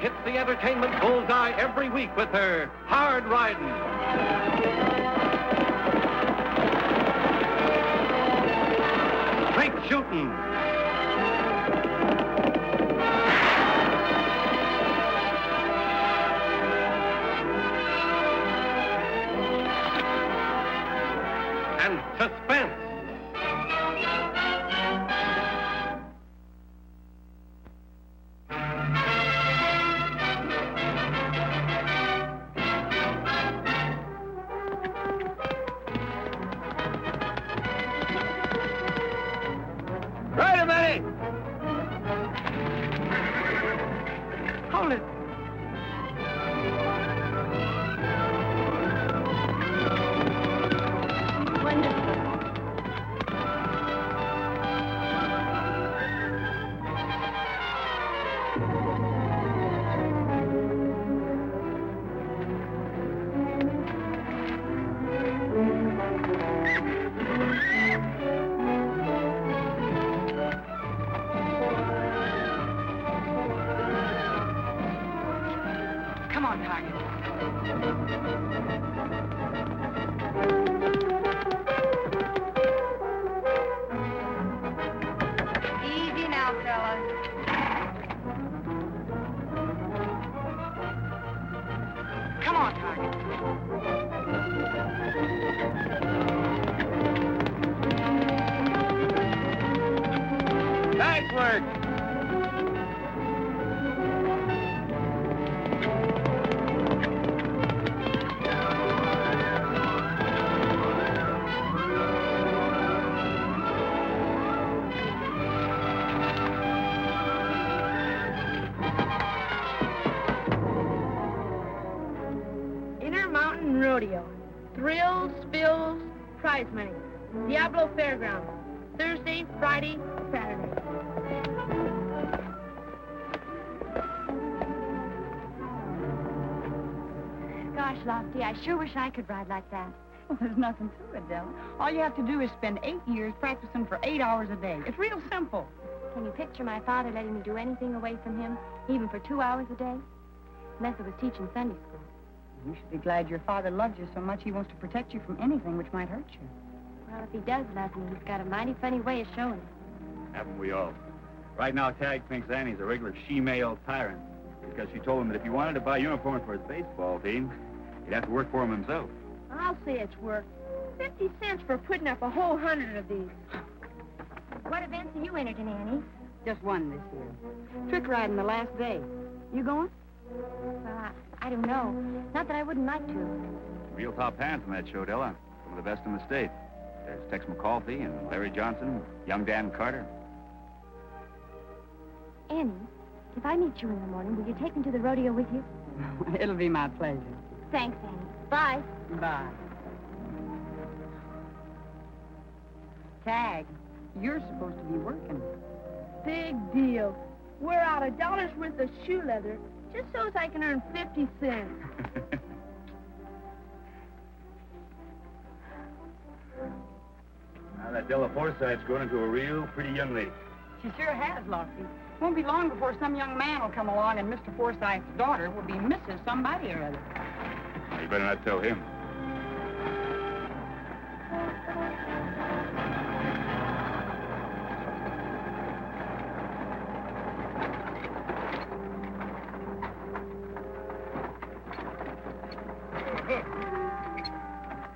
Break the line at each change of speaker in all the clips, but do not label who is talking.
hits the entertainment bullseye every week with her hard riding. Straight shooting. And suspense.
Right a minute! Hold it. Come on, Tagg. Easy now, fellas. Come on, Tagg. Nice work.
Intermountain Rodeo. Thrills, spills, prize money. Diablo Fairgrounds. Thursday, Friday, Saturday.
Gosh, Lofty, I sure wish I could ride like that.
Well, there's nothing to it, Della. All you have to do is spend 8 years practicing for 8 hours a day. It's real simple.
Can you picture my father letting me do anything away from him, even for 2 hours a day? Unless it was teaching Sunday school.
You should be glad your father loves you so much he wants to protect you from anything which might hurt you.
Well, if he does love me, he's got a mighty funny way of showing it.
Haven't we all? Right now, Tagg thinks Annie's a regular she-male tyrant because she told him that if he wanted to buy uniforms for his baseball team, he'd have to work for them himself.
I'll say it's worth 50 cents for putting up a whole 100 of these.
What events are you entered in, Annie?
Just one this year. Trick riding the last day. You going?
Well, I don't know. Not that I wouldn't like to.
Real top hands in that show, Della. Some of the best in the state. There's Tex McCarthy and Larry Johnson, young Dan Carter.
Annie, if I meet you in the morning, will you take me to the rodeo with you?
It'll be my pleasure.
Thanks, Annie. Bye.
Bye. Tagg, you're supposed to be working.
Big deal. Wear out $1 worth of shoe leather just so as I can earn 50 cents.
Now that Della Forsythe's grown into a real pretty young lady.
She sure has, Lofty. Won't be long before some young man will come along and Mr. Forsythe's daughter will be Mrs. Somebody or other.
You better not tell him.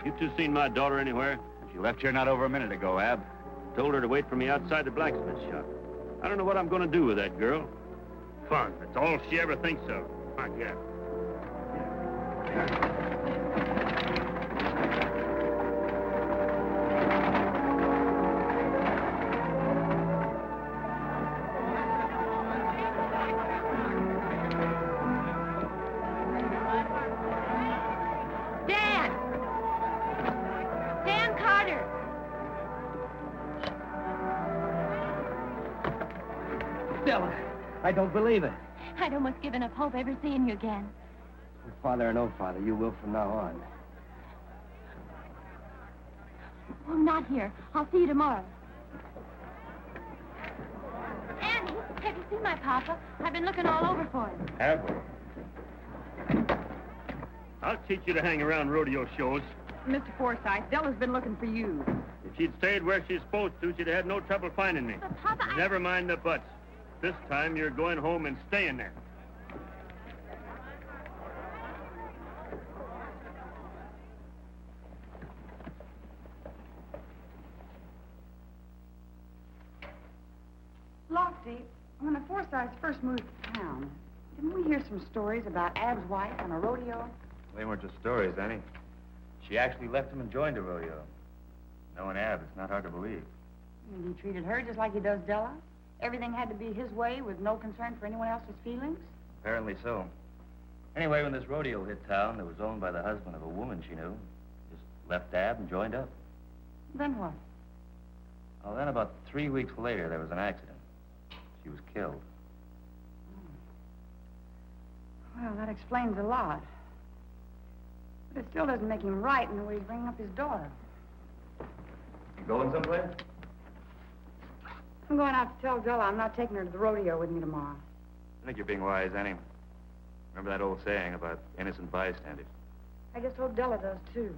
You two seen my daughter anywhere?
She left here not over a minute ago, Ab.
Told her to wait for me outside the blacksmith shop. I don't know what I'm going to do with that girl. Fun. That's all she ever thinks of. My God.
Della, I don't believe it.
I'd almost given up hope ever seeing you again.
Father or no father, you will from now on.
Oh, not here. I'll see you tomorrow. Annie! Have you seen my papa? I've been looking all over for him.
Have we?
I'll teach you to hang around rodeo shows.
Mr. Forsythe, Della's been looking for you.
If she'd stayed where she's supposed to, she'd have had no trouble finding me.
But, Papa,
Never mind the buts. This time you're going home and staying there.
Lofty, when the Forsythes first moved to town, didn't we hear some stories about Ab's wife on a rodeo?
They weren't just stories, Annie. She actually left him and joined a rodeo. Knowing Ab, it's not hard to believe.
And he treated her just like he does Della? Everything had to be his way with no concern for anyone else's feelings?
Apparently so. Anyway, when this rodeo hit town that was owned by the husband of a woman she knew, just left Ab and joined up.
Then what?
Well, then about 3 weeks later, there was an accident. She was killed.
Well, that explains a lot. But it still doesn't make him right in the way he's bringing up his daughter.
You going someplace?
I'm going out to tell Della I'm not taking her to the rodeo with me tomorrow.
I think you're being wise, Annie. Remember that old saying about innocent bystanders?
I just hope Della does, too.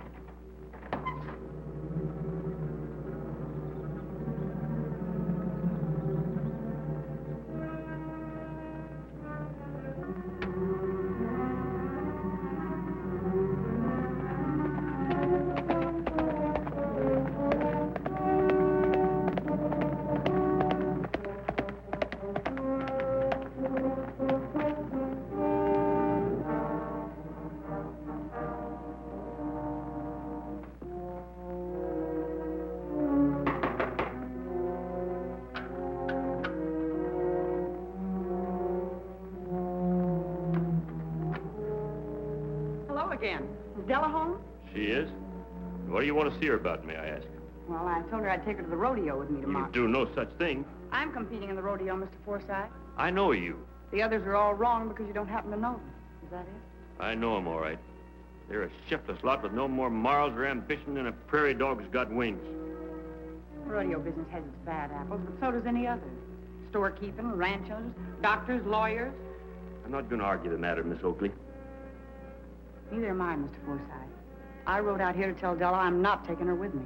Again. Is Della home?
She is? What do you want to see her about, may I ask?
Well, I told her I'd take her to the rodeo with me tomorrow.
You do no such thing.
I'm competing in the rodeo, Mr. Forsythe.
I know you.
The others are all wrong because you don't happen to know them. Is that it?
I know 'em all right. They're a shiftless lot with no more morals or ambition than a prairie dog's got wings.
The rodeo business has its bad apples, but so does any other. Storekeeping, ranchers, doctors, lawyers.
I'm not going to argue the matter, Miss Oakley.
Neither am I, Mr. Forsythe. I rode out here to tell Della I'm not taking her with me.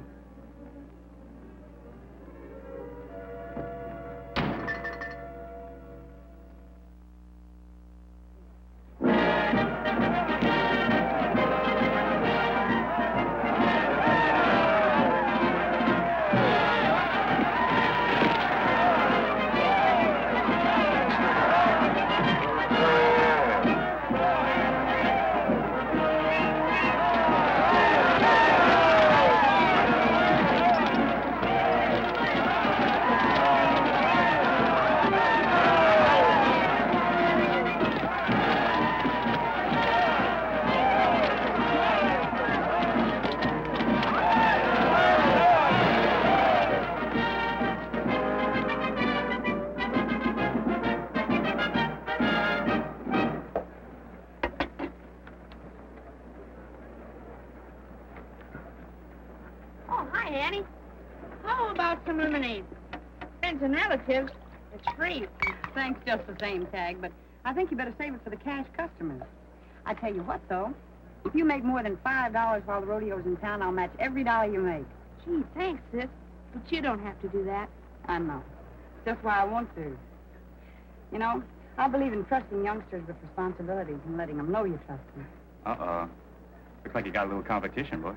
Relatives, it's free.
Thanks just the same, Tagg, but I think you better save it for the cash customers. I tell you what, though, if you make more than $5 while the rodeo's in town, I'll match every dollar you make.
Gee, thanks, sis. But you don't have to do that.
I know. Just why I want to. You know, I believe in trusting youngsters with responsibilities and letting them know you trust them.
Uh-oh. Looks like you got a little competition, boy.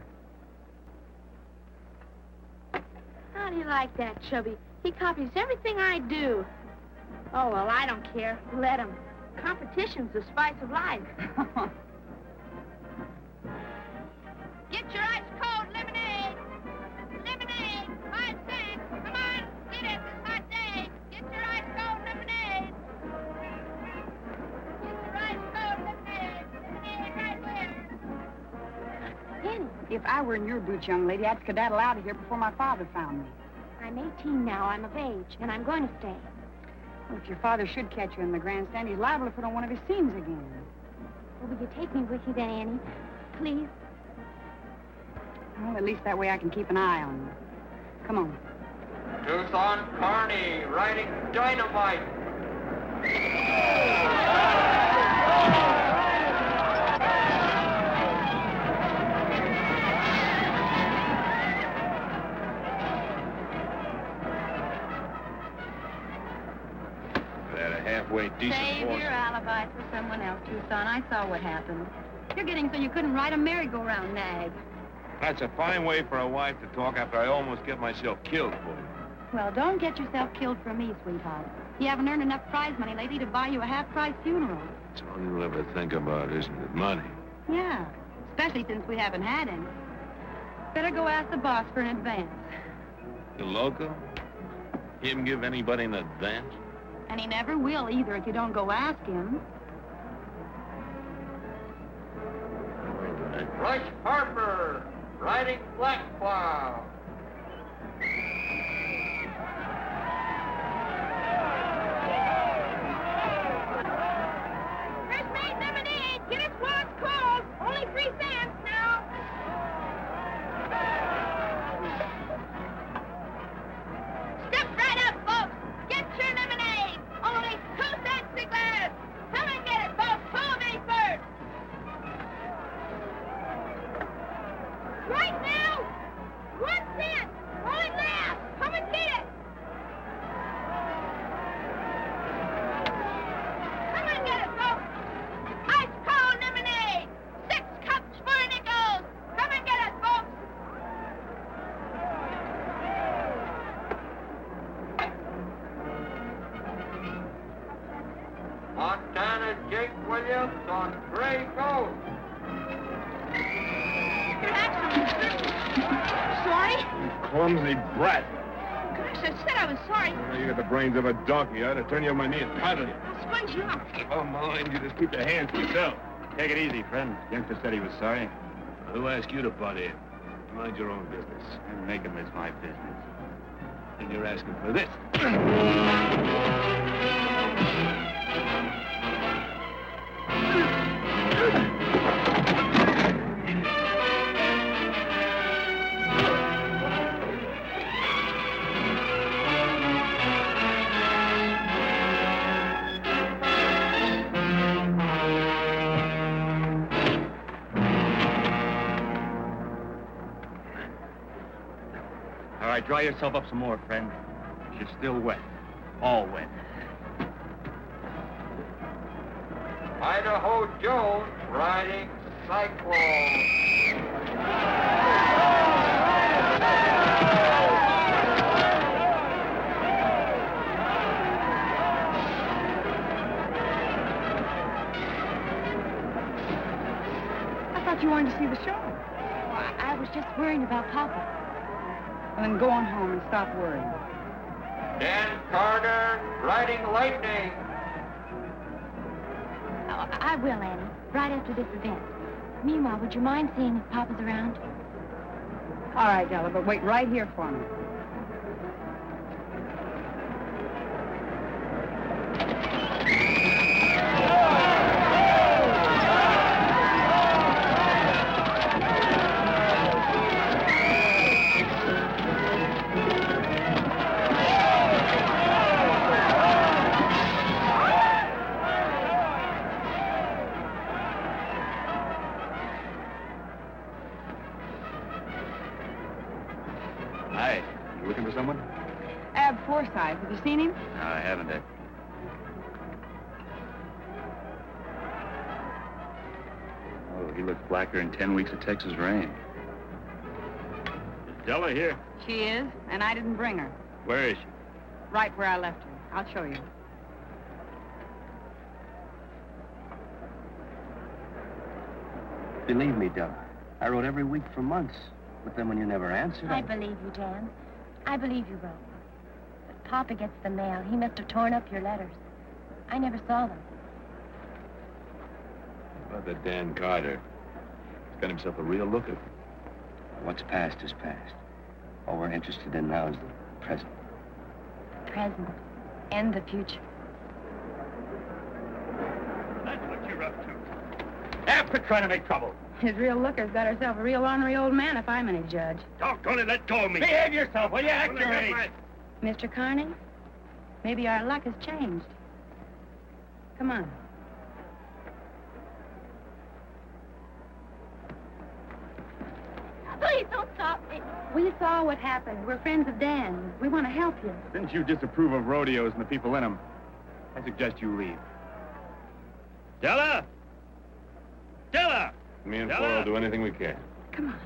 How do you like that, Chubby? He copies everything I do. Oh, well, I don't care. Let him. Competition's the spice of life. Get your ice cold lemonade. Lemonade, 5 cents. Come on, get it this hot day. Get your ice cold lemonade. Get your ice cold lemonade. Lemonade right here.
Annie,
If I were in your boots, young lady, I'd skedaddle out of here before my father found me.
I'm 18 now. I'm of age, and I'm going to stay.
Well, if your father should catch you in the grandstand, he's liable to put on one of his scenes again.
Well, will you take me with you then, Annie? Please?
Well, at least that way I can keep an eye on you. Come on.
Tucson Carney riding dynamite.
Decent
Save
horse.
your alibi for someone else, Tucson. I saw what happened. You're getting so you couldn't ride a merry-go-round nag.
That's a fine way for a wife to talk after I almost get myself killed for you.
Well, don't get yourself killed for me, sweetheart. You haven't earned enough prize money lately to buy you a half-price funeral.
It's all you'll ever think about, isn't it? Money.
Yeah, especially since we haven't had any. Better go ask the boss for an advance.
The loco? Him give anybody an advance?
And he never will either if you don't go ask him.
Rush Harper, riding Black Cloud.
Fresh made lemonade. Get us while it's cold. Only 3 cents now. Step right up, folks. Get your lemonade. Only 2 cents a glass. Come and get it, folks. Call me first. Right now. 1 cent. Only last. Come and get it. Come and get it, folks. Ice cold lemonade. 6 cups for a nickel. Come and get it, folks.
Montana Jake Williams on Gray Ghost.
Sorry?
Clumsy brat.
Gosh, I said I was sorry.
You got the brains of a donkey. I ought to turn you on my knee and paddle you.
I'll sponge you up.
If I'm mind, you just keep your hands to yourself.
Take it easy, friend. Youngster said he was sorry.
Who asked you to butt in? Mind your own business.
And make him miss my business.
And you're asking for this.
All right, dry yourself up some more, friend. You're still wet. All wet.
Idaho Jones riding Cyclone.
I thought you wanted to see the show.
I was just worrying about Papa.
Well, then go on home and stop worrying.
Dan Carter riding Lightning.
Oh, I will, Annie, right after this event. Meanwhile, would you mind seeing if Papa's around?
All right, Della, but wait right here for me.
Hi. You looking for someone?
Ab Forsyth, have you seen him?
No, I haven't yet. Oh, he looks blacker than 10 weeks of Texas rain.
Is Della here?
She is, and I didn't bring her.
Where is she?
Right where I left her. I'll show you.
Believe me, Della, I wrote every week for months. But then when you never answered,
I believe you, Dan. I believe you wrote. But Papa gets the mail. He must have torn up your letters. I never saw them.
About that Dan Carter. He's got himself a real looker.
What's past is past. All we're interested in now is the present.
Present. And the future.
That's what you're up to.
Quit trying to make trouble.
His real looker's got herself a real ornery old man, if I'm any judge.
Doggone it, let go of me.
Behave yourself, will you? Act your age.
Mr. Carney, maybe our luck has changed.
Come on.
Please don't stop me.
We saw what happened. We're friends of Dan's. We want to help you.
Since you disapprove of rodeos and the people in them, I suggest you leave.
Della! Della!
Me and
Della!
Flora will do anything we can.
Come on.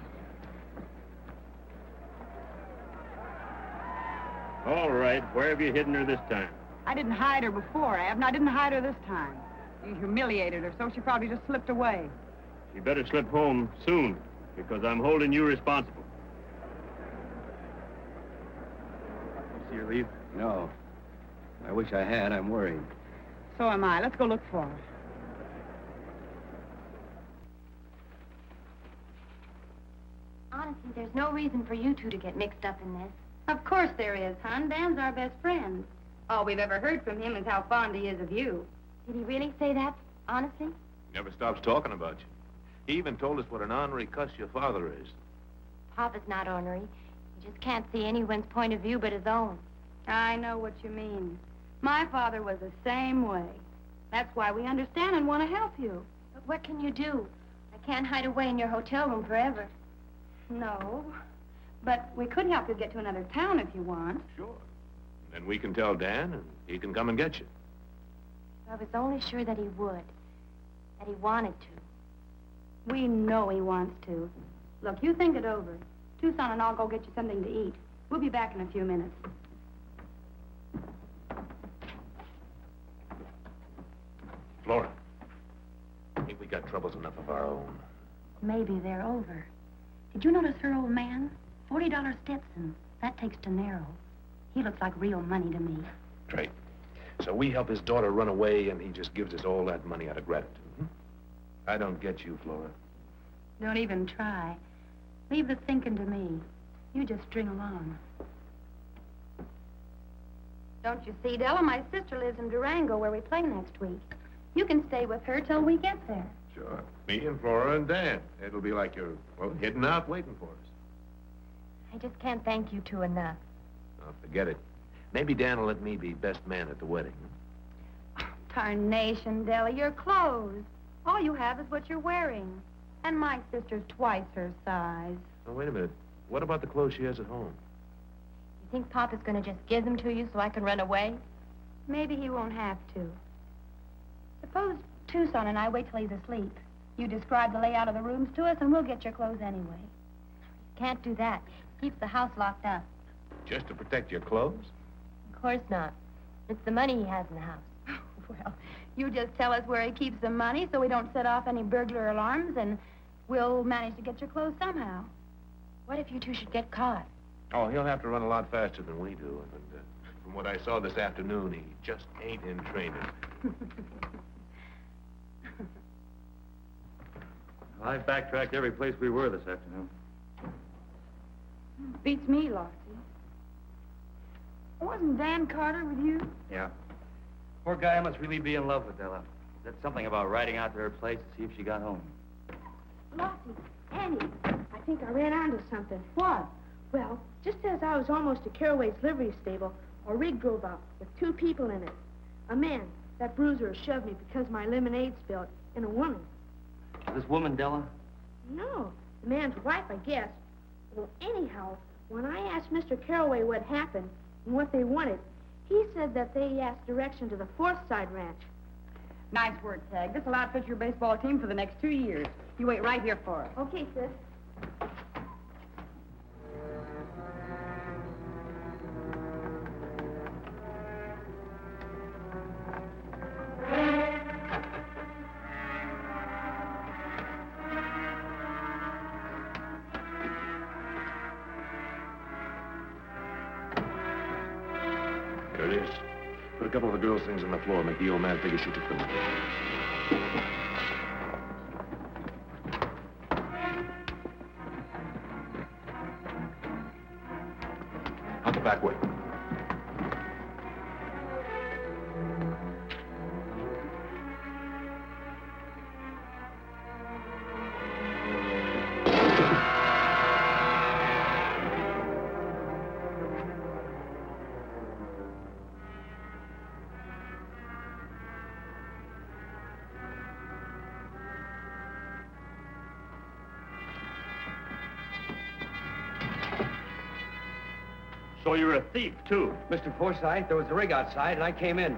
All right, where have you hidden her this time?
I didn't hide her before, Ab, and I didn't hide her this time. You humiliated her, so she probably just slipped away.
You better slip home soon, because I'm holding you responsible.
You see her leave?
No. I wish I had. I'm worried.
So am I. Let's go look for her.
Honestly, there's no reason for you two to get mixed up in this.
Of course there is, hon. Dan's our best friend. All we've ever heard from him is how fond he is of you.
Did he really say that? Honestly?
Never stops talking about you. He even told us what an ornery cuss your father is.
Papa's not ornery. He just can't see anyone's point of view but his own.
I know what you mean. My father was the same way. That's why we understand and want to help you.
But what can you do? I can't hide away in your hotel room forever.
No, but we could help you get to another town if you want.
Sure. Then we can tell Dan, and he can come and get you.
I was only sure that he would. That he wanted to.
We know he wants to. Look, you think it over. Tucson and I'll go get you something to eat. We'll be back in a few minutes.
Flora, I think we got troubles enough of our own.
Maybe they're over. Did you notice her old man? $40 Stetson. That takes dinero. He looks like real money to me.
Right. So we help his daughter run away, and he just gives us all that money out of gratitude. I don't get you, Flora.
Don't even try. Leave the thinking to me. You just string along. Don't you see, Della? My sister lives in Durango, where we play next week. You can stay with her till we get there.
Sure. Me and Flora and Dan. It'll be like you're, well, hidden out waiting for us.
I just can't thank you two enough.
Oh, forget it. Maybe Dan will let me be best man at the wedding.
Tarnation, Della, your clothes. All you have is what you're wearing. And my sister's twice her size.
Oh, wait a minute. What about the clothes she has at home?
You think Papa's going to just give them to you so I can run away?
Maybe he won't have to. Suppose Tucson and I wait till he's asleep. You describe the layout of the rooms to us, and we'll get your clothes anyway.
Can't do that. Keeps the house locked up.
Just to protect your clothes?
Of course not. It's the money he has in the house.
Well, you just tell us where he keeps the money so we don't set off any burglar alarms, and we'll manage to get your clothes somehow.
What if you two should get caught?
Oh, he'll have to run a lot faster than we do. And from what I saw this afternoon, he just ain't in training.
Well, I've backtracked every place we were this afternoon.
Beats me, Lofty. Wasn't Dan Carter with you?
Yeah. Poor guy must really be in love with Della. Said something about riding out to her place to see if she got home.
Lofty, Annie, I think I ran onto something. What? Well, just as I was almost to Carraway's livery stable, a rig drove up with two people in it. A man, that bruiser shoved me because my lemonade spilled, and a woman.
This woman, Della?
No, the man's wife, I guess. Well, anyhow, when I asked Mr. Carraway what happened and what they wanted, he said that they asked direction to the Fourth Side Ranch.
Nice work, Tagg. This'll outfit your baseball team for the next 2 years. You wait right here for us.
Okay, sis.
Here it is. Put a couple of the girls' things on the floor. Make the old man figure she took them. Out the back way.
So you're a thief, too.
Mr. Forsythe, there was a rig outside, and I came in.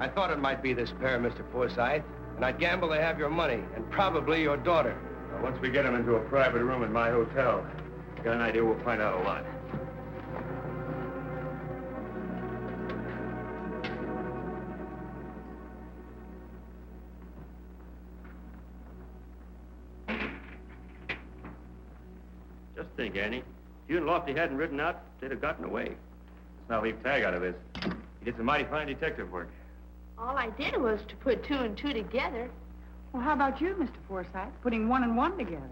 I thought it might be this pair, Mr. Forsythe, and I'd gamble to have your money, and probably your daughter.
Well, once we get him into a private room in my hotel, got an idea we'll find out a lot.
Just think, Annie. If you and Lofty hadn't ridden out, they'd have gotten away.
Let's not leave Tagg out of this. He did some mighty fine detective work.
All I did was to put two and two together.
Well, how about you, Mr. Forsythe? Putting one and one together.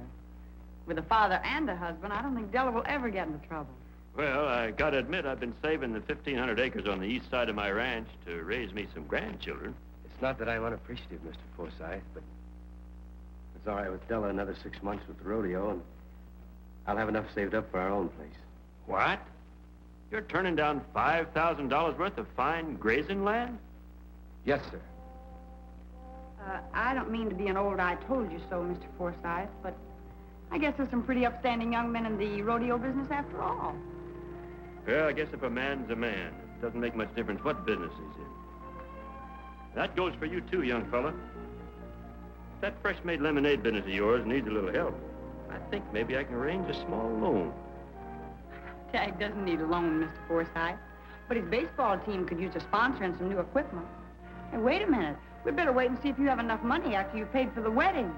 With a father and a husband, I don't think Della will ever get into trouble.
Well, I gotta admit, I've been saving the 1,500 acres on the east side of my ranch to raise me some grandchildren.
It's not that I'm unappreciative, Mr. Forsythe, but it's all right with Della another 6 months with the rodeo, and I'll have enough saved up for our own place.
What? You're turning down $5,000 worth of fine grazing land?
Yes, sir.
I don't mean to be an old I told you so, Mr. Forsythe, but I guess there's some pretty upstanding young men in the rodeo business after all.
Well, I guess if a man's a man, it doesn't make much difference what business he's in. That goes for you, too, young fella. If that fresh-made lemonade business of yours needs a little help, I think maybe I can arrange a small loan.
Tagg doesn't need a loan, Mr. Forsythe. But his baseball team could use a sponsor and some new equipment. Hey, wait a minute. We'd better wait and see if you have enough money after you've paid for the wedding.